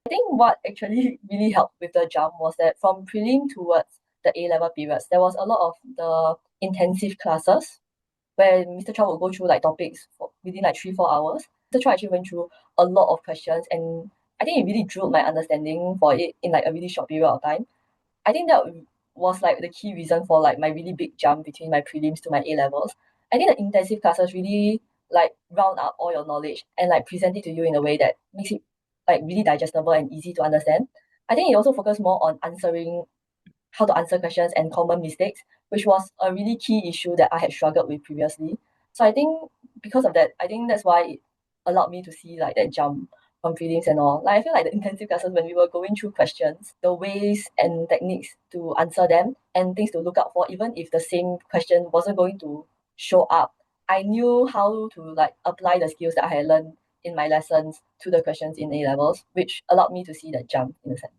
I think what actually really helped with the jump was that from prelim towards the A-level periods, there was a lot of the intensive classes where Mr. Chong will go through like topics for within like 3-4 hours. Mr. Chong actually went through a lot of questions, and I think it really drilled my understanding for it in like a really short period of time. I think that was like the key reason for like my really big jump between my prelims to my A levels. I think the intensive classes really like round up all your knowledge and like present it to you in a way that makes it like really digestible and easy to understand. I think it also focused more on answering how to answer questions and common mistakes, which was a really key issue that I had struggled with previously. So I think because of that, I think that's why it allowed me to see like that jump from prelims and all. Like I feel like the intensive classes when we were going through questions, the ways and techniques to answer them and things to look out for, even if the same question wasn't going to show up, I knew how to like apply the skills that I had learned in my lessons to the questions in A levels, which allowed me to see that jump in a sense.